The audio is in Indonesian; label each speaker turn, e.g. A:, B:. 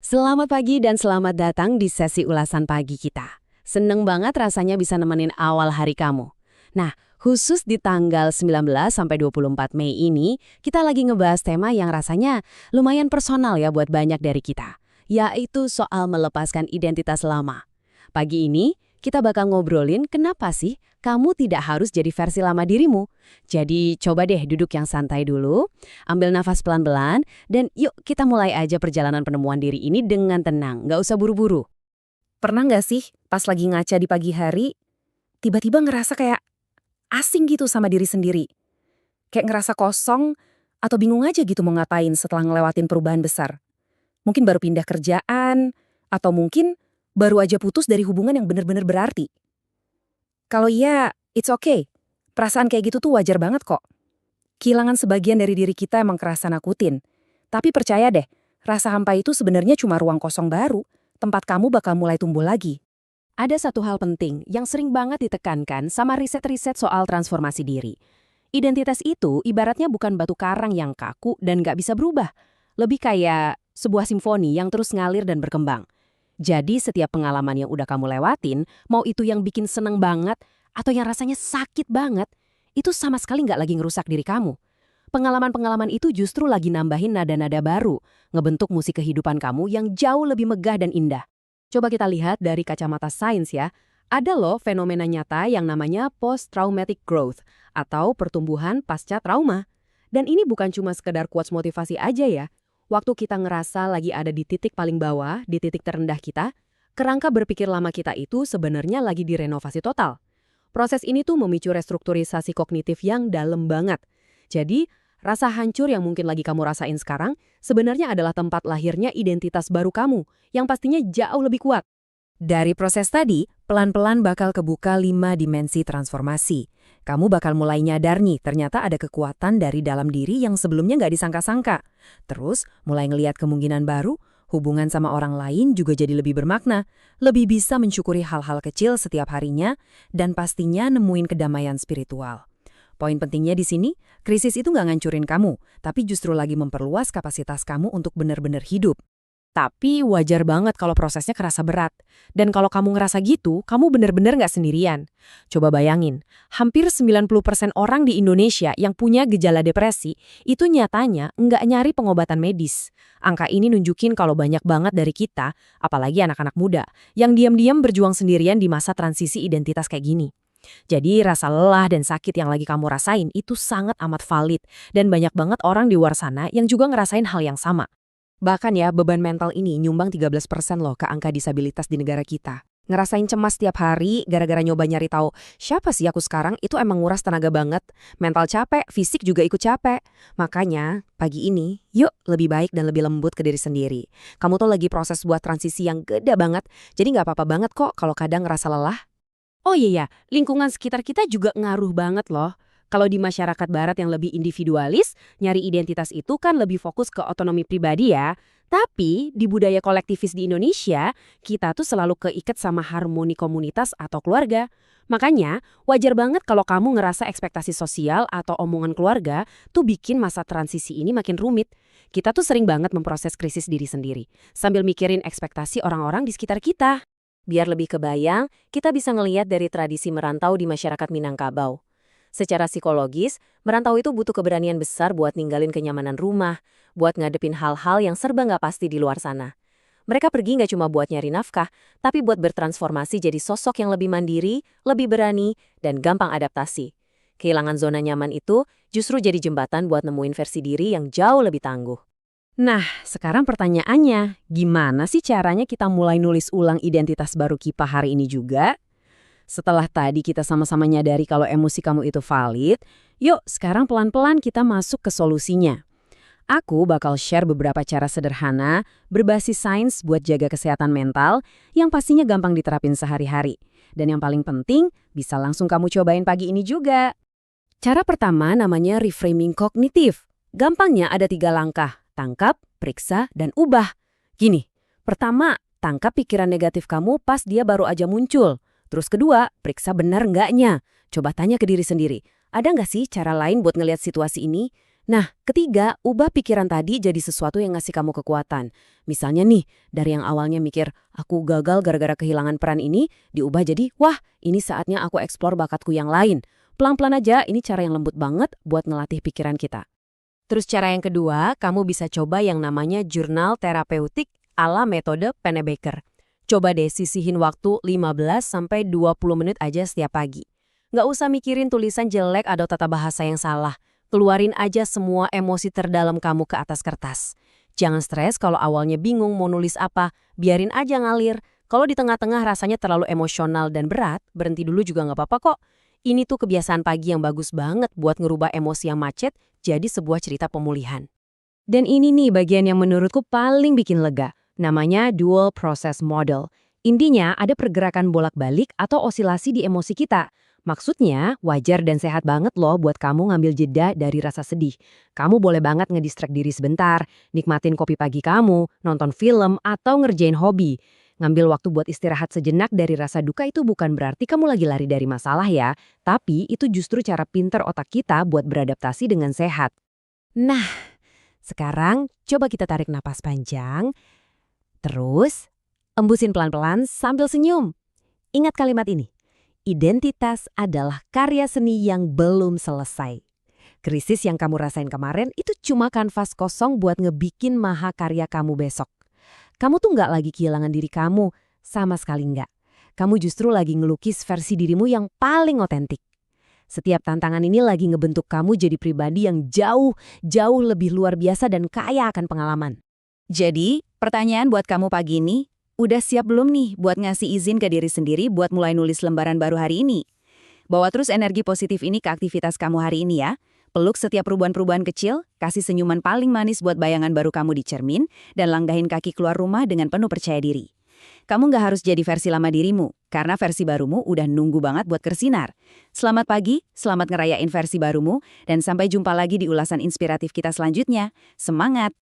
A: Selamat pagi dan selamat datang di sesi ulasan pagi kita. Seneng banget rasanya bisa nemenin awal hari kamu. Nah, khusus di tanggal 19 sampai 24 Mei ini, kita lagi ngebahas tema yang rasanya lumayan personal ya buat banyak dari kita, yaitu soal melepaskan identitas lama. Pagi ini, kita bakal ngobrolin kenapa sih kamu tidak harus jadi versi lama dirimu. Jadi coba deh duduk yang santai dulu, ambil nafas pelan-pelan, dan yuk kita mulai aja perjalanan penemuan diri ini dengan tenang, nggak usah buru-buru.
B: Pernah nggak sih pas lagi ngaca di pagi hari, tiba-tiba ngerasa kayak asing gitu sama diri sendiri? Kayak ngerasa kosong atau bingung aja gitu mau ngapain setelah ngelewatin perubahan besar? Mungkin baru pindah kerjaan, atau mungkin baru aja putus dari hubungan yang bener-bener berarti. Kalau iya, it's okay. Perasaan kayak gitu tuh wajar banget kok. Kehilangan sebagian dari diri kita emang kerasa nakutin. Tapi percaya deh, rasa hampa itu sebenarnya cuma ruang kosong baru, tempat kamu bakal mulai tumbuh lagi.
A: Ada satu hal penting yang sering banget ditekankan sama riset-riset soal transformasi diri. Identitas itu ibaratnya bukan batu karang yang kaku dan nggak bisa berubah. Lebih kayak sebuah simfoni yang terus ngalir dan berkembang. Jadi setiap pengalaman yang udah kamu lewatin, mau itu yang bikin seneng banget atau yang rasanya sakit banget, itu sama sekali nggak lagi ngerusak diri kamu. Pengalaman-pengalaman itu justru lagi nambahin nada-nada baru, ngebentuk musik kehidupan kamu yang jauh lebih megah dan indah. Coba kita lihat dari kacamata sains ya. Ada loh fenomena nyata yang namanya post-traumatic growth atau pertumbuhan pasca trauma. Dan ini bukan cuma sekedar quotes motivasi aja ya. Waktu kita ngerasa lagi ada di titik paling bawah, di titik terendah kita, kerangka berpikir lama kita itu sebenarnya lagi direnovasi total. Proses ini tuh memicu restrukturisasi kognitif yang dalam banget. Jadi, rasa hancur yang mungkin lagi kamu rasain sekarang sebenarnya adalah tempat lahirnya identitas baru kamu yang pastinya jauh lebih kuat.
B: Dari proses tadi, pelan-pelan bakal kebuka 5 dimensi transformasi. Kamu bakal mulai nyadar nih, ternyata ada kekuatan dari dalam diri yang sebelumnya nggak disangka-sangka. Terus, mulai ngelihat kemungkinan baru, hubungan sama orang lain juga jadi lebih bermakna, lebih bisa mensyukuri hal-hal kecil setiap harinya, dan pastinya nemuin kedamaian spiritual. Poin pentingnya di sini, krisis itu nggak ngancurin kamu, tapi justru lagi memperluas kapasitas kamu untuk benar-benar hidup.
A: Tapi wajar banget kalau prosesnya kerasa berat. Dan kalau kamu ngerasa gitu, kamu bener-bener nggak sendirian. Coba bayangin, hampir 90% orang di Indonesia yang punya gejala depresi itu nyatanya nggak nyari pengobatan medis. Angka ini nunjukin kalau banyak banget dari kita, apalagi anak-anak muda, yang diam-diam berjuang sendirian di masa transisi identitas kayak gini. Jadi rasa lelah dan sakit yang lagi kamu rasain itu sangat amat valid. Dan banyak banget orang di luar sana yang juga ngerasain hal yang sama. Bahkan ya, beban mental ini nyumbang 13% loh ke angka disabilitas di negara kita. Ngerasain cemas tiap hari gara-gara nyoba nyari tahu siapa sih aku sekarang itu emang nguras tenaga banget. Mental capek, fisik juga ikut capek. Makanya, pagi ini, yuk lebih baik dan lebih lembut ke diri sendiri. Kamu tuh lagi proses buat transisi yang gede banget, jadi nggak apa-apa banget kok kalau kadang ngerasa lelah. Oh iya ya, lingkungan sekitar kita juga ngaruh banget loh. Kalau di masyarakat barat yang lebih individualis, nyari identitas itu kan lebih fokus ke otonomi pribadi ya. Tapi di budaya kolektivis di Indonesia, kita tuh selalu keikat sama harmoni komunitas atau keluarga. Makanya, wajar banget kalau kamu ngerasa ekspektasi sosial atau omongan keluarga tuh bikin masa transisi ini makin rumit. Kita tuh sering banget memproses krisis diri sendiri, sambil mikirin ekspektasi orang-orang di sekitar kita. Biar lebih kebayang, kita bisa ngelihat dari tradisi merantau di masyarakat Minangkabau. Secara psikologis, merantau itu butuh keberanian besar buat ninggalin kenyamanan rumah, buat ngadepin hal-hal yang serba nggak pasti di luar sana. Mereka pergi nggak cuma buat nyari nafkah, tapi buat bertransformasi jadi sosok yang lebih mandiri, lebih berani, dan gampang adaptasi. Kehilangan zona nyaman itu justru jadi jembatan buat nemuin versi diri yang jauh lebih tangguh. Nah, sekarang pertanyaannya, gimana sih caranya kita mulai nulis ulang identitas baru Kipa hari ini juga? Setelah tadi kita sama-sama nyadari kalau emosi kamu itu valid, yuk sekarang pelan-pelan kita masuk ke solusinya. Aku bakal share beberapa cara sederhana berbasis sains buat jaga kesehatan mental yang pastinya gampang diterapin sehari-hari. Dan yang paling penting, bisa langsung kamu cobain pagi ini juga. Cara pertama namanya reframing kognitif. Gampangnya ada 3 langkah, tangkap, periksa, dan ubah. Gini, pertama, tangkap pikiran negatif kamu pas dia baru aja muncul. Terus kedua, periksa benar enggaknya. Coba tanya ke diri sendiri, ada nggak sih cara lain buat ngelihat situasi ini? Nah, ketiga, ubah pikiran tadi jadi sesuatu yang ngasih kamu kekuatan. Misalnya nih, dari yang awalnya mikir, aku gagal gara-gara kehilangan peran ini, diubah jadi, wah, ini saatnya aku eksplor bakatku yang lain. Pelan-pelan aja, ini cara yang lembut banget buat ngelatih pikiran kita. Terus cara yang kedua, kamu bisa coba yang namanya jurnal terapeutik ala metode Pennebaker. Coba deh sisihin waktu 15-20 menit aja setiap pagi. Nggak usah mikirin tulisan jelek atau tata bahasa yang salah. Keluarin aja semua emosi terdalam kamu ke atas kertas. Jangan stres kalau awalnya bingung mau nulis apa, biarin aja ngalir. Kalau di tengah-tengah rasanya terlalu emosional dan berat, berhenti dulu juga nggak apa-apa kok. Ini tuh kebiasaan pagi yang bagus banget buat ngerubah emosi yang macet jadi sebuah cerita pemulihan. Dan ini nih bagian yang menurutku paling bikin lega. Namanya dual process model. Intinya ada pergerakan bolak-balik atau osilasi di emosi kita. Maksudnya, wajar dan sehat banget loh buat kamu ngambil jeda dari rasa sedih. Kamu boleh banget ngedistract diri sebentar, nikmatin kopi pagi kamu, nonton film, atau ngerjain hobi. Ngambil waktu buat istirahat sejenak dari rasa duka itu bukan berarti kamu lagi lari dari masalah ya, tapi itu justru cara pinter otak kita buat beradaptasi dengan sehat. Nah, sekarang coba kita tarik napas panjang, terus embusin pelan-pelan sambil senyum. Ingat kalimat ini. Identitas adalah karya seni yang belum selesai. Krisis yang kamu rasain kemarin itu cuma kanvas kosong buat ngebikin mahakarya kamu besok. Kamu tuh nggak lagi kehilangan diri kamu, sama sekali nggak. Kamu justru lagi ngelukis versi dirimu yang paling otentik. Setiap tantangan ini lagi ngebentuk kamu jadi pribadi yang jauh lebih luar biasa dan kaya akan pengalaman.
B: Jadi, pertanyaan buat kamu pagi ini, udah siap belum nih buat ngasih izin ke diri sendiri buat mulai nulis lembaran baru hari ini? Bawa terus energi positif ini ke aktivitas kamu hari ini ya. Peluk setiap perubahan-perubahan kecil, kasih senyuman paling manis buat bayangan baru kamu di cermin, dan langgahin kaki keluar rumah dengan penuh percaya diri. Kamu nggak harus jadi versi lama dirimu, karena versi barumu udah nunggu banget buat bersinar. Selamat pagi, selamat ngerayain versi barumu, dan sampai jumpa lagi di ulasan inspiratif kita selanjutnya. Semangat!